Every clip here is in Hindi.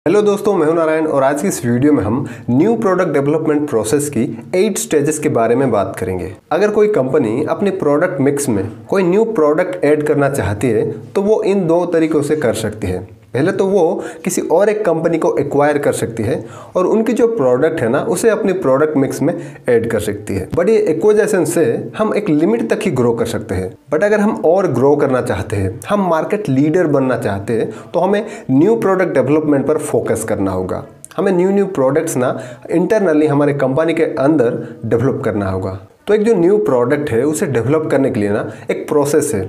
हेलो दोस्तों, मैं हूं नारायण और आज की इस वीडियो में हम न्यू प्रोडक्ट डेवलपमेंट प्रोसेस की 8 स्टेजेस के बारे में बात करेंगे। अगर कोई कंपनी अपने प्रोडक्ट मिक्स में कोई न्यू प्रोडक्ट ऐड करना चाहती है तो वो इन दो तरीकों से कर सकती है। पहले तो वो किसी और एक कंपनी को एक्वायर कर सकती है और उनकी जो प्रोडक्ट है ना उसे अपनी प्रोडक्ट मिक्स में ऐड कर सकती है। बट ये एक्विजिशन से हम एक लिमिट तक ही ग्रो कर सकते हैं। बट अगर हम और ग्रो करना चाहते हैं, हम मार्केट लीडर बनना चाहते हैं, तो हमें न्यू प्रोडक्ट डेवलपमेंट पर फोकस करना होगा। हमें न्यू प्रोडक्ट्स ना इंटरनली हमारे कंपनी के अंदर डेवलप करना होगा। तो एक जो न्यू प्रोडक्ट है उसे डेवलप करने के लिए ना एक प्रोसेस है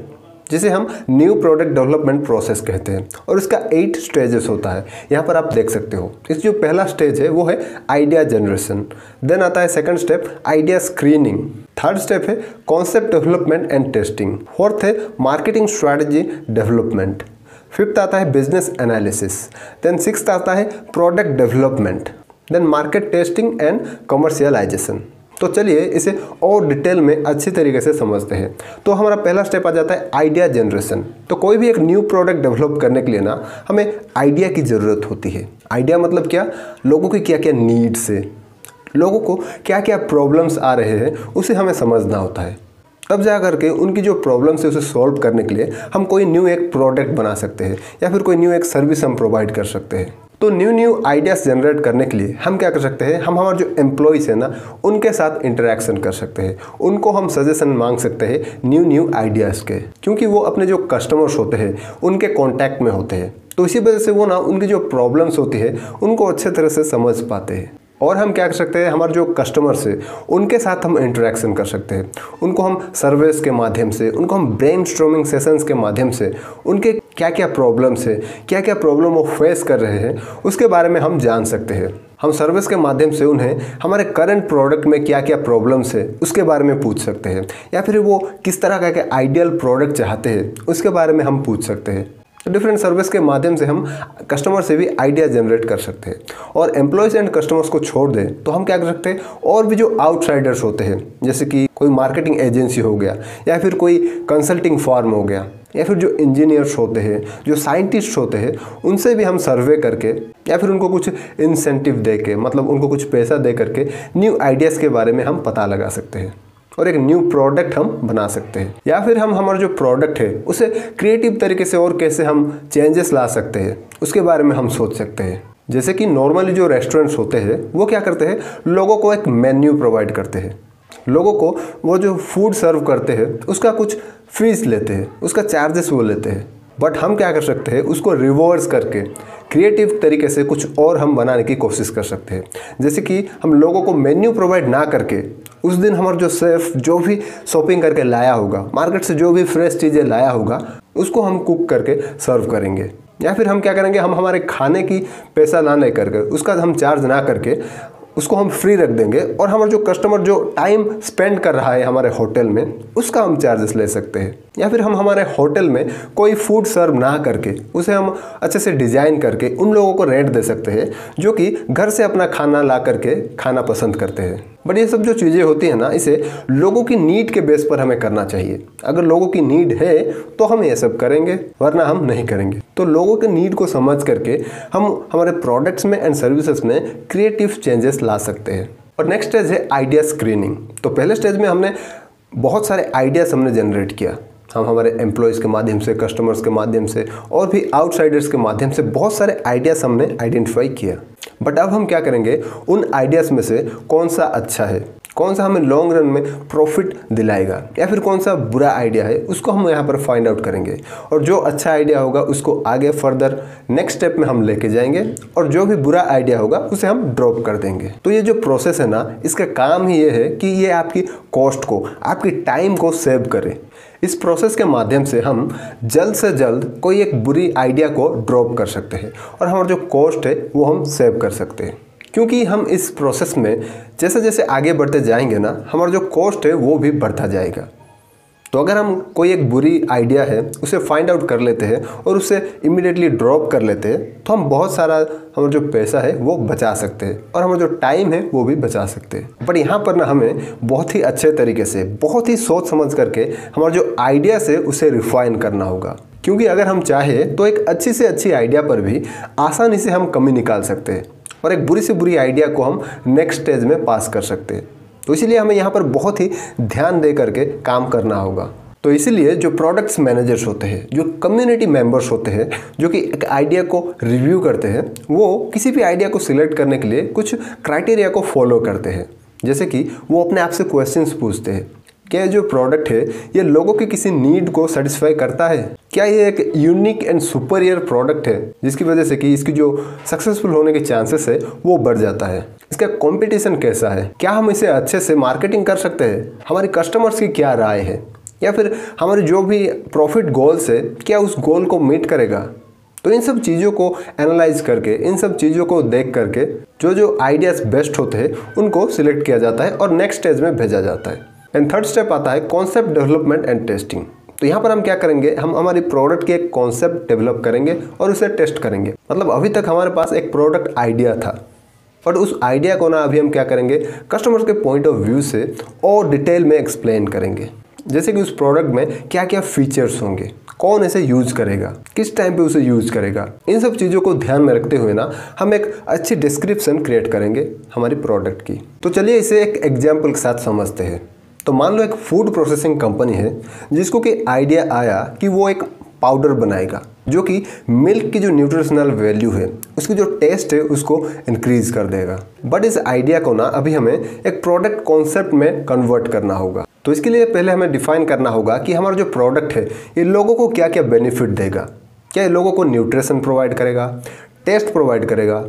जिसे हम न्यू प्रोडक्ट डेवलपमेंट प्रोसेस कहते हैं और इसका 8 स्टेजेस होता है। यहाँ पर आप देख सकते हो। इस जो पहला स्टेज है वो है आइडिया जनरेशन, देन आता है second step idea screening, third step है concept development and testing, fourth है मार्केटिंग स्ट्रैटेजी डेवलपमेंट, फिफ्थ आता है बिजनेस एनालिसिस, देन सिक्स्थ आता है product development, then market testing and commercialization. तो चलिए इसे और डिटेल में अच्छी तरीके से समझते हैं। तो हमारा पहला स्टेप आ जाता है आइडिया जनरेशन। तो कोई भी एक न्यू प्रोडक्ट डेवलप करने के लिए ना हमें आइडिया की ज़रूरत होती है। आइडिया मतलब क्या? लोगों की क्या क्या नीड्स है, लोगों को क्या क्या प्रॉब्लम्स आ रहे हैं, उसे हमें समझना होता है। तब जा करके उनकी जो प्रॉब्लम्स है उसे सॉल्व करने के लिए हम कोई न्यू एक प्रोडक्ट बना सकते हैं या फिर कोई न्यू एक सर्विस हम प्रोवाइड कर सकते हैं। तो न्यू आइडियाज़ जनरेट करने के लिए हम क्या कर सकते हैं, हम हमारे जो एम्प्लॉयज़ हैं ना उनके साथ इंटरेक्शन कर सकते हैं, उनको हम सजेशन मांग सकते हैं न्यू आइडियाज़ के, क्योंकि वो अपने जो कस्टमर्स होते हैं उनके कॉन्टैक्ट में होते हैं। तो इसी वजह से वो ना उनकी जो प्रॉब्लम्स होती है उनको अच्छे तरह से समझ पाते हैं। और हम क्या कर सकते हैं, हमारे जो कस्टमर्स है उनके साथ हम इंटरेक्शन कर सकते हैं, उनको हम सर्वेस के माध्यम से, उनको हम ब्रेनस्टॉर्मिंग सेशंस के माध्यम से उनके क्या क्या प्रॉब्लम्स है, क्या क्या प्रॉब्लम वो फेस कर रहे हैं उसके बारे में हम जान सकते हैं। हम सर्विस के माध्यम से उन्हें हमारे करंट प्रोडक्ट में क्या क्या प्रॉब्लम्स है उसके बारे में पूछ सकते हैं, या फिर वो किस तरह का आइडियल प्रोडक्ट चाहते हैं उसके बारे में हम पूछ सकते हैं। डिफरेंट सर्विस के माध्यम से हम कस्टमर से भी आइडिया जनरेट कर सकते हैं। और एम्प्लॉयज़ एंड कस्टमर्स को छोड़ दें तो हम क्या कर सकते हैं, और भी जो आउटसाइडर्स होते हैं जैसे कि कोई मार्केटिंग एजेंसी हो गया, या फिर कोई कंसल्टिंग फर्म हो गया, या फिर जो इंजीनियर्स होते हैं, जो साइंटिस्ट होते हैं, उनसे भी हम सर्वे करके या फिर उनको कुछ इंसेंटिव दे के, मतलब उनको कुछ पैसा दे करके न्यू आइडियाज़ के बारे में हम पता लगा सकते हैं और एक न्यू प्रोडक्ट हम बना सकते हैं। या फिर हम हमारा जो प्रोडक्ट है उसे क्रिएटिव तरीके से और कैसे हम चेंजेस ला सकते हैं उसके बारे में हम सोच सकते हैं। जैसे कि नॉर्मली जो रेस्टोरेंट्स होते हैं वो क्या करते हैं, लोगों को एक मेन्यू प्रोवाइड करते हैं, लोगों को वो जो फूड सर्व करते हैं उसका कुछ फीस लेते हैं, उसका चार्जेस वो लेते हैं। बट हम क्या कर सकते हैं, उसको रिवर्स करके क्रिएटिव तरीके से कुछ और हम बनाने की कोशिश कर सकते हैं। जैसे कि हम लोगों को मेन्यू प्रोवाइड ना करके उस दिन हमारा जो शेफ जो भी शॉपिंग करके लाया होगा, मार्केट से जो भी फ्रेश चीज़ें लाया होगा, उसको हम कुक करके सर्व करेंगे। या फिर हम क्या करेंगे, हम हमारे खाने की पैसा ना ले करके, उसका हम चार्ज ना करके उसको हम फ्री रख देंगे, और हमारा जो कस्टमर जो टाइम स्पेंड कर रहा है हमारे होटल में उसका हम चार्जेस ले सकते हैं। या फिर हम हमारे होटल में कोई फूड सर्व ना करके उसे हम अच्छे से डिज़ाइन करके उन लोगों को रेंट दे सकते हैं जो कि घर से अपना खाना ला करके खाना पसंद करते हैं। बट ये सब जो चीज़ें होती हैं ना, इसे लोगों की नीड के बेस पर हमें करना चाहिए। अगर लोगों की नीड है तो हम ये सब करेंगे, वरना हम नहीं करेंगे। तो लोगों के नीड को समझ करके हम हमारे प्रोडक्ट्स में एंड सर्विसेज में क्रिएटिव चेंजेस ला सकते हैं। और नेक्स्ट स्टेज है आइडिया स्क्रीनिंग। तो पहले स्टेज में हमने बहुत सारे आइडियाज़ हमने जनरेट किया, हम हमारे एम्प्लॉयज़ के माध्यम से, कस्टमर्स के माध्यम से और भी आउटसाइडर्स के माध्यम से बहुत सारे आइडियाज़ हमने आइडेंटिफाई किया। बट अब हम क्या करेंगे, उन आइडियाज़ में से कौन सा अच्छा है, कौन सा हमें लॉन्ग रन में प्रॉफिट दिलाएगा, या फिर कौन सा बुरा आइडिया है, उसको हम यहाँ पर फाइंड आउट करेंगे। और जो अच्छा आइडिया होगा उसको आगे फर्दर नेक्स्ट स्टेप में हम लेके जाएंगे, और जो भी बुरा आइडिया होगा उसे हम ड्रॉप कर देंगे। तो ये जो प्रोसेस है ना, इसका काम ही ये है कि ये आपकी कॉस्ट को, आपकी टाइम को सेव करे। इस प्रोसेस के माध्यम से हम जल्द से जल्द कोई एक बुरी आइडिया को ड्रॉप कर सकते हैं और हमारा जो कॉस्ट है वो हम सेव कर सकते हैं। क्योंकि हम इस प्रोसेस में जैसे जैसे आगे बढ़ते जाएंगे ना, हमारा जो कॉस्ट है वो भी बढ़ता जाएगा। तो अगर हम कोई एक बुरी आइडिया है उसे फाइंड आउट कर लेते हैं और उसे इमीडिएटली ड्रॉप कर लेते हैं, तो हम बहुत सारा हमारा जो पैसा है वो बचा सकते हैं और हमारा जो टाइम है वो भी बचा सकते हैं। बट यहाँ पर ना हमें बहुत ही अच्छे तरीके से, बहुत ही सोच समझ करके हमारा जो आइडियाज़ है उसे रिफाइन करना होगा। क्योंकि अगर हम चाहें तो एक अच्छी से अच्छी आइडिया पर भी आसानी से हम कमी निकाल सकते हैं और एक बुरी से बुरी आइडिया को हम नेक्स्ट स्टेज में पास कर सकते हैं। तो इसीलिए हमें यहाँ पर बहुत ही ध्यान दे करके काम करना होगा। तो इसीलिए जो प्रोडक्ट्स मैनेजर्स होते हैं, जो कम्युनिटी मेंबर्स होते हैं, जो कि एक आइडिया को रिव्यू करते हैं, वो किसी भी आइडिया को सिलेक्ट करने के लिए कुछ क्राइटेरिया को फॉलो करते हैं। जैसे कि वो अपने आप से क्वेश्चंस पूछते हैं, क्या जो प्रोडक्ट है ये लोगों की किसी नीड को सेटिस्फाई करता है? क्या ये एक यूनिक एंड सुपीरियर प्रोडक्ट है जिसकी वजह से कि इसकी जो सक्सेसफुल होने के चांसेस है वो बढ़ जाता है? इसका कंपटीशन कैसा है? क्या हम इसे अच्छे से मार्केटिंग कर सकते हैं? हमारी कस्टमर्स की क्या राय है? या फिर हमारे जो भी प्रॉफिट गोल्स है क्या उस गोल को मीट करेगा? तो इन सब चीज़ों को एनालाइज करके, इन सब चीज़ों को देख करके जो आइडियाज़ बेस्ट होते हैं उनको सिलेक्ट किया जाता है और नेक्स्ट स्टेज में भेजा जाता है। एंड थर्ड स्टेप आता है कॉन्सेप्ट डेवलपमेंट एंड टेस्टिंग। तो यहाँ पर हम क्या करेंगे, हम हमारी प्रोडक्ट की एक कॉन्सेप्ट डेवलप करेंगे और उसे टेस्ट करेंगे। मतलब अभी तक हमारे पास एक प्रोडक्ट आइडिया था, बट उस आइडिया को ना अभी हम क्या करेंगे, कस्टमर्स के पॉइंट ऑफ व्यू से और डिटेल में एक्सप्लेन करेंगे। जैसे कि उस प्रोडक्ट में क्या क्या फीचर्स होंगे, कौन इसे यूज़ करेगा, किस टाइम पे उसे यूज़ करेगा, इन सब चीज़ों को ध्यान में रखते हुए ना हम एक अच्छी डिस्क्रिप्शन क्रिएट करेंगे हमारी प्रोडक्ट की। तो चलिए इसे एक एग्जाम्पल के साथ समझते हैं। तो मान लो एक फूड प्रोसेसिंग कंपनी है जिसको कि आइडिया आया कि वो एक पाउडर बनाएगा जो कि मिल्क की जो न्यूट्रिशनल वैल्यू है, उसकी जो टेस्ट है उसको इंक्रीज कर देगा। बट इस आइडिया को ना अभी हमें एक प्रोडक्ट कॉन्सेप्ट में कन्वर्ट करना होगा। तो इसके लिए पहले हमें डिफाइन करना होगा कि हमारा जो प्रोडक्ट है ये लोगों को क्या क्या बेनिफिट देगा। क्या ये लोगों को न्यूट्रिशन प्रोवाइड करेगा, टेस्ट प्रोवाइड करेगा,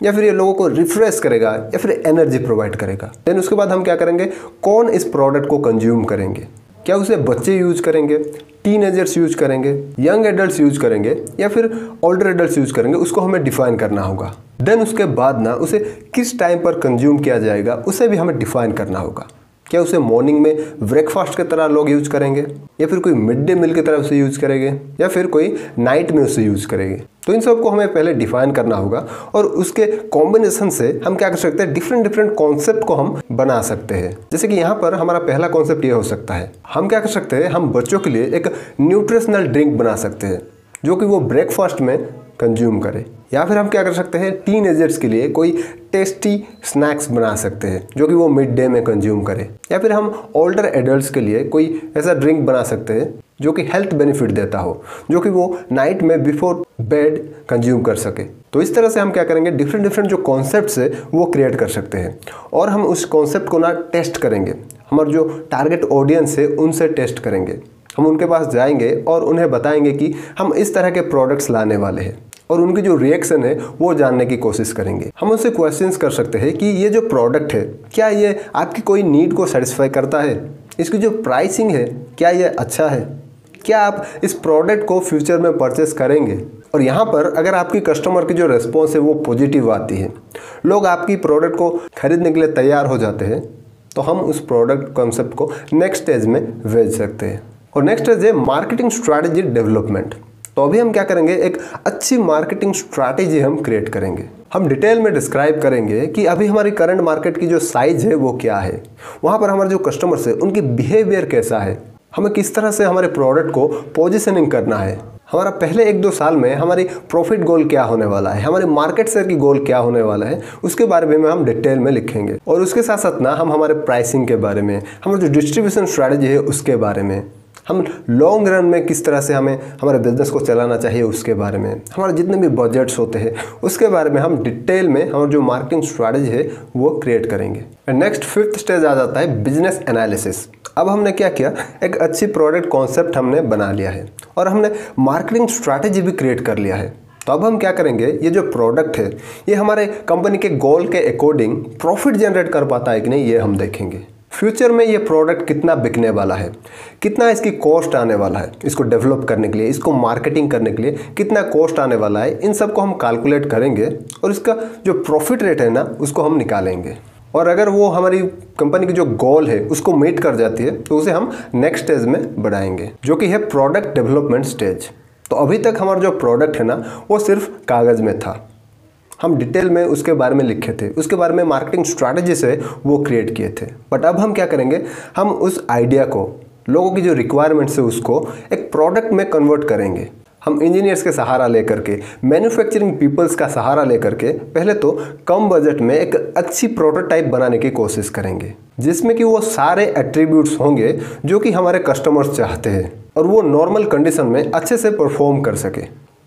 या फिर ये लोगों को रिफ्रेश करेगा, या फिर एनर्जी प्रोवाइड करेगा। देन उसके बाद हम क्या करेंगे, कौन इस प्रोडक्ट को कंज्यूम करेंगे। क्या उसे बच्चे यूज करेंगे, टीनेजर्स यूज करेंगे, यंग एडल्ट्स यूज करेंगे, या फिर ओल्डर एडल्ट्स यूज करेंगे, उसको हमें डिफाइन करना होगा। देन उसके बाद ना उसे किस टाइम पर कंज्यूम किया जाएगा उसे भी हमें डिफाइन करना होगा। क्या उसे मॉर्निंग में ब्रेकफास्ट की तरह लोग यूज करेंगे, या फिर कोई मिड डे मील की तरह उसे यूज करेंगे, या फिर कोई नाइट में उसे यूज करेंगे। तो इन सब को हमें पहले डिफाइन करना होगा और उसके कॉम्बिनेशन से हम क्या कर सकते हैं, डिफरेंट कॉन्सेप्ट को हम बना सकते हैं। जैसे कि यहाँ पर हमारा पहला कॉन्सेप्ट ये हो सकता है, हम क्या कर सकते हैं, हम बच्चों के लिए एक न्यूट्रिशनल ड्रिंक बना सकते हैं जो कि वो ब्रेकफास्ट में कंज्यूम करे। या फिर हम क्या कर सकते हैं, टीनेजर्स के लिए कोई टेस्टी स्नैक्स बना सकते हैं जो कि वो मिड डे में कंज्यूम करे। या फिर हम ओल्डर एडल्ट्स के लिए कोई ऐसा ड्रिंक बना सकते हैं जो कि हेल्थ बेनिफिट देता हो, जो कि वो नाइट में बिफोर बेड कंज्यूम कर सके। तो इस तरह से हम क्या करेंगे, डिफरेंट जो कॉन्सेप्ट्स है वो क्रिएट कर सकते हैं और हम उस कॉन्सेप्ट को ना टेस्ट करेंगे। हमारा जो टारगेट ऑडियंस है उनसे टेस्ट करेंगे। हम उनके पास जाएंगे और उन्हें बताएंगे कि हम इस तरह के प्रोडक्ट्स लाने वाले हैं और उनकी जो रिएक्शन है वो जानने की कोशिश करेंगे। हम उनसे क्वेश्चंस कर सकते हैं कि ये जो प्रोडक्ट है क्या ये आपकी कोई नीड को सेटिस्फाई करता है, इसकी जो प्राइसिंग है क्या ये अच्छा है, क्या आप इस प्रोडक्ट को फ्यूचर में परचेस करेंगे। और यहाँ पर अगर आपकी कस्टमर की जो रिस्पॉन्स है वो पॉजिटिव आती है, लोग आपकी प्रोडक्ट को खरीदने के लिए तैयार हो जाते हैं, तो हम उस प्रोडक्ट कॉन्सेप्ट को नेक्स्ट स्टेज में भेज सकते हैं। और नेक्स्ट स्टेज है मार्केटिंग स्ट्रैटेजी डेवलपमेंट। तो अभी हम क्या करेंगे, एक अच्छी मार्केटिंग स्ट्रैटेजी हम क्रिएट करेंगे। हम डिटेल में डिस्क्राइब करेंगे कि अभी हमारी करंट मार्केट की जो साइज है वो क्या है, वहाँ पर हमारे जो कस्टमर्स है उनकी बिहेवियर कैसा है, हमें किस तरह से हमारे प्रोडक्ट को पोजिशनिंग करना है, हमारा पहले 1-2 साल में हमारी प्रॉफिट गोल क्या होने वाला है, हमारे मार्केट शेयर की गोल क्या होने वाला है, उसके बारे में हम डिटेल में लिखेंगे। और उसके साथ साथ ना हम हमारे प्राइसिंग के बारे में, हमारा जो डिस्ट्रीब्यूशन स्ट्रैटेजी है उसके बारे में, हम लॉन्ग रन में किस तरह से हमें हमारे बिजनेस को चलाना चाहिए उसके बारे में, हमारे जितने भी बजट्स होते हैं उसके बारे में हम डिटेल में हमारा जो मार्केटिंग स्ट्रैटेजी है वो क्रिएट करेंगे। नेक्स्ट 5th स्टेज आ जाता है बिजनेस एनालिसिस। अब हमने क्या किया, एक अच्छी प्रोडक्ट कॉन्सेप्ट हमने बना लिया है और हमने मार्केटिंग स्ट्रैटेजी भी क्रिएट कर लिया है। तो अब हम क्या करेंगे, ये जो प्रोडक्ट है ये हमारे कंपनी के गोल के अकॉर्डिंग प्रॉफिट जनरेट कर पाता है कि नहीं, ये हम देखेंगे। फ्यूचर में ये प्रोडक्ट कितना बिकने वाला है, कितना इसकी कॉस्ट आने वाला है, इसको डेवलप करने के लिए, इसको मार्केटिंग करने के लिए कितना कॉस्ट आने वाला है, इन सब को हम कैलकुलेट करेंगे और इसका जो प्रॉफिट रेट है ना उसको हम निकालेंगे। और अगर वो हमारी कंपनी की जो गोल है उसको मीट कर जाती है तो उसे हम नेक्स्ट स्टेज में बढ़ाएंगे जो कि है प्रोडक्ट डेवलपमेंट स्टेज। तो अभी तक हमारा जो प्रोडक्ट है ना वो सिर्फ कागज़ में था, हम डिटेल में उसके बारे में लिखे थे, उसके बारे में मार्केटिंग स्ट्रैटेजी से वो क्रिएट किए थे। बट अब हम क्या करेंगे, हम उस आइडिया को, लोगों की जो रिक्वायरमेंट्स है उसको एक प्रोडक्ट में कन्वर्ट करेंगे। हम इंजीनियर्स के सहारा लेकर के, मैन्युफैक्चरिंग पीपल्स का सहारा लेकर के पहले तो कम बजट में एक अच्छी प्रोटोटाइप बनाने की कोशिश करेंगे, जिसमें कि वो सारे एट्रीब्यूट्स होंगे जो कि हमारे कस्टमर्स चाहते हैं और वो नॉर्मल कंडीशन में अच्छे से परफॉर्म कर सके।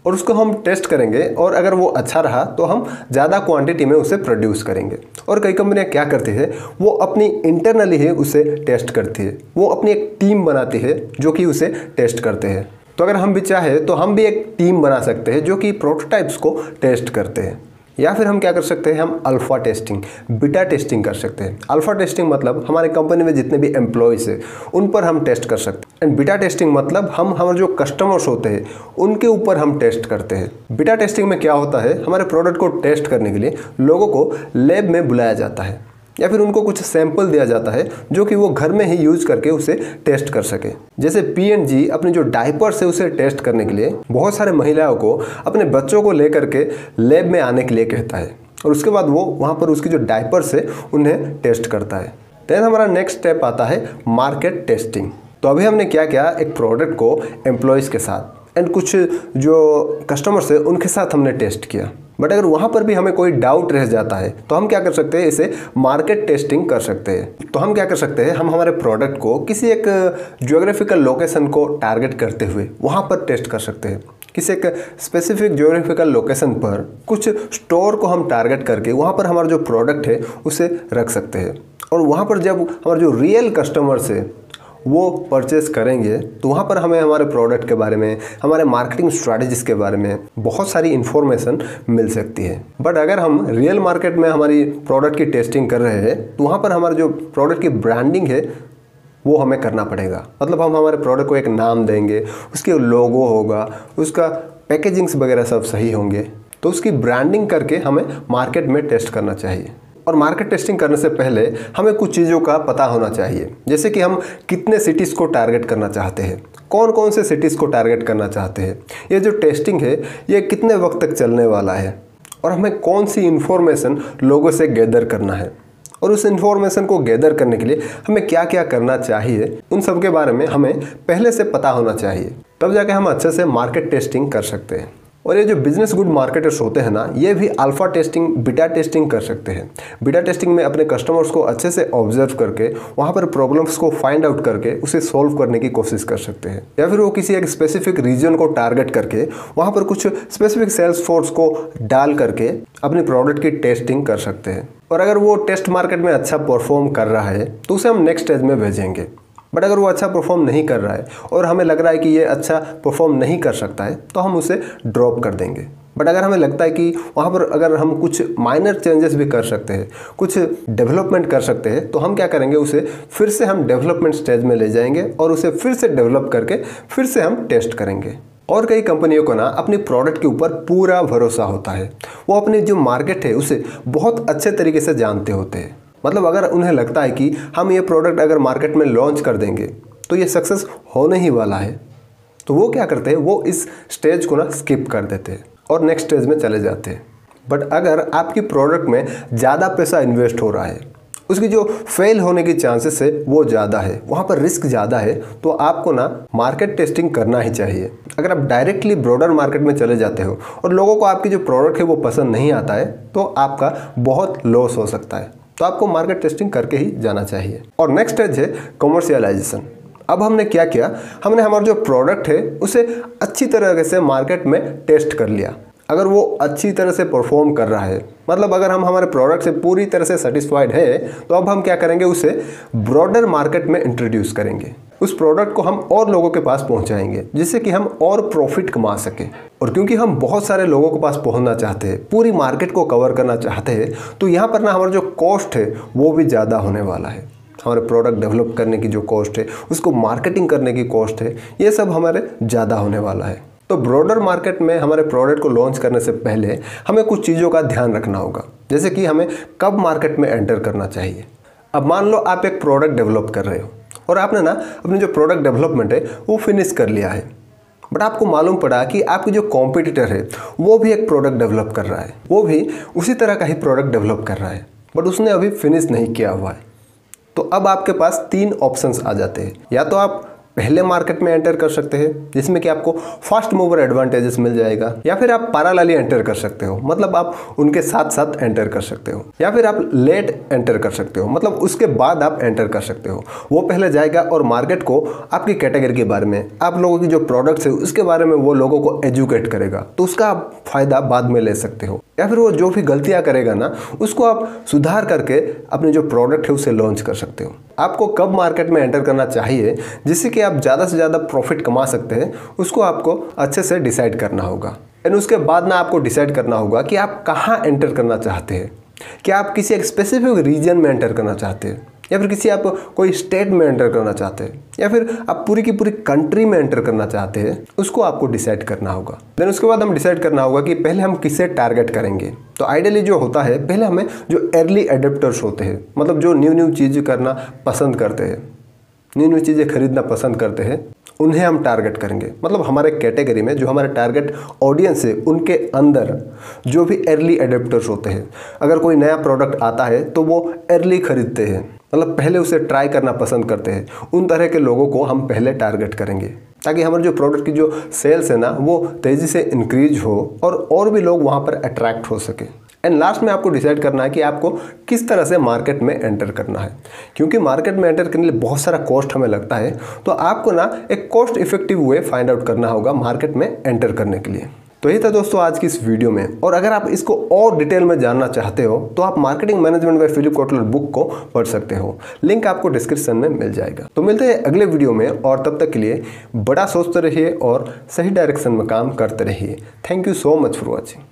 और उसको हम टेस्ट करेंगे और अगर वो अच्छा रहा तो हम ज़्यादा क्वांटिटी में उसे प्रोड्यूस करेंगे। और कई कंपनियां क्या करती है, वो अपनी इंटरनली ही उसे टेस्ट करती है, वो अपनी एक टीम बनाती है जो कि उसे टेस्ट करते हैं। तो अगर हम भी चाहे तो हम भी एक टीम बना सकते हैं जो कि प्रोटोटाइप्स को टेस्ट करते हैं। या फिर हम क्या कर सकते हैं, हम अल्फ़ा टेस्टिंग, बीटा टेस्टिंग कर सकते हैं। अल्फ़ा टेस्टिंग मतलब हमारे कंपनी में जितने भी एम्प्लॉयज़ हैं उन पर हम टेस्ट कर सकते हैं, एंड बीटा टेस्टिंग मतलब हम हमारे जो कस्टमर्स होते हैं उनके ऊपर हम टेस्ट करते हैं। बीटा टेस्टिंग में क्या होता है, हमारे प्रोडक्ट को टेस्ट करने के लिए लोगों को लैब में बुलाया जाता है या फिर उनको कुछ सैंपल दिया जाता है जो कि वो घर में ही यूज करके उसे टेस्ट कर सके। जैसे P&G अपने जो डायपर्स है उसे टेस्ट करने के लिए बहुत सारे महिलाओं को अपने बच्चों को लेकर के लैब में आने के लिए कहता है और उसके बाद वो वहाँ पर उसकी जो डायपर्स है उन्हें टेस्ट करता है। देन हमारा नेक्स्ट स्टेप आता है मार्केट टेस्टिंग। तो अभी हमने क्या किया, एक प्रोडक्ट को एम्प्लॉयज़ के साथ एंड कुछ जो कस्टमर्स है उनके साथ हमने टेस्ट किया। बट अगर वहाँ पर भी हमें कोई डाउट रह जाता है तो हम क्या कर सकते हैं, इसे मार्केट टेस्टिंग कर सकते हैं। तो हम क्या कर सकते हैं, हम हमारे प्रोडक्ट को किसी एक ज्योग्राफिकल लोकेशन को टारगेट करते हुए वहाँ पर टेस्ट कर सकते हैं। किसी एक स्पेसिफिक ज्योग्राफिकल लोकेशन पर कुछ स्टोर को हम टारगेट करके वहाँ पर हमारा जो प्रोडक्ट है उसे रख सकते हैं। और वहाँ पर जब हमारे जो रियल कस्टमर्स है वो परचेस करेंगे तो वहाँ पर हमें हमारे प्रोडक्ट के बारे में, हमारे मार्केटिंग स्ट्रैटेजीज़ के बारे में बहुत सारी इन्फॉर्मेशन मिल सकती है। बट अगर हम रियल मार्केट में हमारी प्रोडक्ट की टेस्टिंग कर रहे हैं तो वहाँ पर हमारे जो प्रोडक्ट की ब्रांडिंग है वो हमें करना पड़ेगा। मतलब हम हमारे प्रोडक्ट को एक नाम देंगे, उसके लोगो होगा, उसका पैकेजिंग्स वगैरह सब सही होंगे, तो उसकी ब्रांडिंग करके हमें मार्केट में टेस्ट करना चाहिए। और मार्केट टेस्टिंग करने से पहले हमें कुछ चीज़ों का पता होना चाहिए, जैसे कि हम कितने सिटीज़ को टारगेट करना चाहते हैं, कौन कौन से सिटीज़ को टारगेट करना चाहते हैं, ये जो टेस्टिंग है ये कितने वक्त तक चलने वाला है, और हमें कौन सी इन्फॉर्मेशन लोगों से गैदर करना है, और उस इन्फॉर्मेशन को गैदर करने के लिए हमें क्या क्या करना चाहिए, उन सब के बारे में हमें पहले से पता होना चाहिए। तब जाके हम अच्छे से मार्केट टेस्टिंग कर सकते हैं। और ये जो बिजनेस गुड मार्केटर्स होते हैं ना, ये भी अल्फ़ा टेस्टिंग, बीटा टेस्टिंग कर सकते हैं। बीटा टेस्टिंग में अपने कस्टमर्स को अच्छे से ऑब्जर्व करके वहाँ पर प्रॉब्लम्स को फाइंड आउट करके उसे सॉल्व करने की कोशिश कर सकते हैं। या फिर वो किसी एक स्पेसिफिक रीजन को टारगेट करके वहाँ पर कुछ स्पेसिफिक सेल्स फोर्स को डाल करके अपने प्रोडक्ट की टेस्टिंग कर सकते हैं। और अगर वो टेस्ट मार्केट में अच्छा परफॉर्म कर रहा है तो उसे हम नेक्स्ट स्टेज में भेजेंगे। बट अगर वो अच्छा परफॉर्म नहीं कर रहा है और हमें लग रहा है कि ये अच्छा परफॉर्म नहीं कर सकता है तो हम उसे ड्रॉप कर देंगे। बट अगर हमें लगता है कि वहाँ पर अगर हम कुछ माइनर चेंजेस भी कर सकते हैं, कुछ डेवलपमेंट कर सकते हैं, तो हम क्या करेंगे, उसे फिर से हम डेवलपमेंट स्टेज में ले जाएंगे और उसे फिर से डेवलप करके फिर से हम टेस्ट करेंगे। और कई कंपनियों को ना अपनी प्रोडक्ट के ऊपर पूरा भरोसा होता है, वो अपनी जो मार्केट है उसे बहुत अच्छे तरीके से जानते होते हैं। मतलब अगर उन्हें लगता है कि हम ये प्रोडक्ट अगर मार्केट में लॉन्च कर देंगे तो ये सक्सेस होने ही वाला है, तो वो क्या करते हैं, वो इस स्टेज को ना स्किप कर देते हैं और नेक्स्ट स्टेज में चले जाते हैं। बट अगर आपकी प्रोडक्ट में ज़्यादा पैसा इन्वेस्ट हो रहा है, उसकी जो फेल होने की चांसेस है वो ज़्यादा है, वहाँ पर रिस्क ज़्यादा है, तो आपको ना मार्केट टेस्टिंग करना ही चाहिए। अगर आप डायरेक्टली ब्रॉडर मार्केट में चले जाते हो और लोगों को आपकी जो प्रोडक्ट है वो पसंद नहीं आता है तो आपका बहुत लॉस हो सकता है। तो आपको मार्केट टेस्टिंग करके ही जाना चाहिए। और नेक्स्ट स्टेज है कमर्शियलाइजेशन। अब हमने क्या किया, हमने हमारा जो प्रोडक्ट है उसे अच्छी तरह से मार्केट में टेस्ट कर लिया। अगर वो अच्छी तरह से परफॉर्म कर रहा है, मतलब अगर हम हमारे प्रोडक्ट से पूरी तरह से सेटिस्फाइड है, तो अब हम क्या करेंगे, उसे ब्रॉडर मार्केट में इंट्रोड्यूस करेंगे। उस प्रोडक्ट को हम और लोगों के पास पहुंचाएंगे जिससे कि हम और प्रॉफिट कमा सकें। और क्योंकि हम बहुत सारे लोगों के पास पहुंचना चाहते हैं, पूरी मार्केट को कवर करना चाहते हैं, तो यहाँ पर ना हमारा जो कॉस्ट है वो भी ज़्यादा होने वाला है। हमारे प्रोडक्ट डेवलप करने की जो कॉस्ट है, उसको मार्केटिंग करने की कॉस्ट है, ये सब हमारे ज़्यादा होने वाला है। तो ब्रॉडर मार्केट में हमारे प्रोडक्ट को लॉन्च करने से पहले हमें कुछ चीज़ों का ध्यान रखना होगा, जैसे कि हमें कब मार्केट में एंटर करना चाहिए। अब मान लो आप एक प्रोडक्ट डेवलप कर रहे हो और आपने ना अपनी जो प्रोडक्ट डेवलपमेंट है वो फिनिश कर लिया है, बट आपको मालूम पड़ा कि आपकी जो कॉम्पिटिटर है वो भी एक प्रोडक्ट डेवलप कर रहा है, वो भी उसी तरह का ही प्रोडक्ट डेवलप कर रहा है, बट उसने अभी फिनिश नहीं किया हुआ है। तो अब आपके पास 3 ऑप्शंस आ जाते हैं। या तो आप पहले मार्केट में एंटर कर सकते हैं जिसमें कि आपको फास्ट मूवर एडवांटेजेस मिल जाएगा, या फिर आप पैरेलली एंटर कर सकते हो, मतलब आप उनके साथ साथ एंटर कर सकते हो, या फिर आप लेट एंटर कर सकते हो, मतलब उसके बाद आप एंटर कर सकते हो। वो पहले जाएगा और मार्केट को आपकी कैटेगरी के बारे में, आप लोगों की जो प्रोडक्ट्स है उसके बारे में वो लोगों को एजुकेट करेगा, तो उसका आप फायदा बाद में ले सकते हो। या फिर वो जो भी गलतियां करेगा ना उसको आप सुधार करके अपने जो प्रोडक्ट है उसे लॉन्च कर सकते हो। आपको कब मार्केट में एंटर करना चाहिए जिससे कि आप ज़्यादा से ज़्यादा प्रॉफिट कमा सकते हैं, उसको आपको अच्छे से डिसाइड करना होगा। एंड उसके बाद ना आपको डिसाइड करना होगा कि आप कहाँ एंटर करना चाहते हैं। क्या आप किसी एक स्पेसिफिक रीजन में एंटर करना चाहते हैं, या फिर किसी आप कोई स्टेट में एंटर करना चाहते हैं, या फिर आप पूरी की पूरी कंट्री में एंटर करना चाहते हैं, उसको आपको डिसाइड करना होगा। देन उसके बाद हम डिसाइड करना होगा कि पहले हम किसे टारगेट करेंगे। तो आइडियली जो होता है, पहले हमें जो अर्ली एडेप्टर्स होते हैं, मतलब जो न्यू चीज़ करना पसंद करते हैं, न्यू चीज़ें खरीदना पसंद करते हैं, उन्हें हम टारगेट करेंगे। मतलब हमारे कैटेगरी में जो हमारे टारगेट ऑडियंस है उनके अंदर जो भी अर्ली एडेप्टर्स होते हैं, अगर कोई नया प्रोडक्ट आता है तो वो अर्ली खरीदते हैं, मतलब पहले उसे ट्राई करना पसंद करते हैं, उन तरह के लोगों को हम पहले टारगेट करेंगे ताकि हमारे जो प्रोडक्ट की जो सेल्स है ना वो तेज़ी से इंक्रीज हो और भी लोग वहाँ पर अट्रैक्ट हो सके। एंड लास्ट में आपको डिसाइड करना है कि आपको किस तरह से मार्केट में एंटर करना है, क्योंकि मार्केट में एंटर करने के लिए बहुत सारा कॉस्ट हमें लगता है। तो आपको ना एक cost effective way find out करना होगा मार्केट में एंटर करने के लिए। तो यही था दोस्तों आज की इस वीडियो में, और अगर आप इसको और डिटेल में जानना चाहते हो तो आप marketing management by Philip Kotler book को पढ़ सकते हो, लिंक आपको डिस्क्रिप्शन में मिल जाएगा। तो मिलते हैं अगले वीडियो में, और तब तक के लिए बड़ा सोचते रहिए और सही डायरेक्शन में काम करते रहिए। Thank you so much for watching.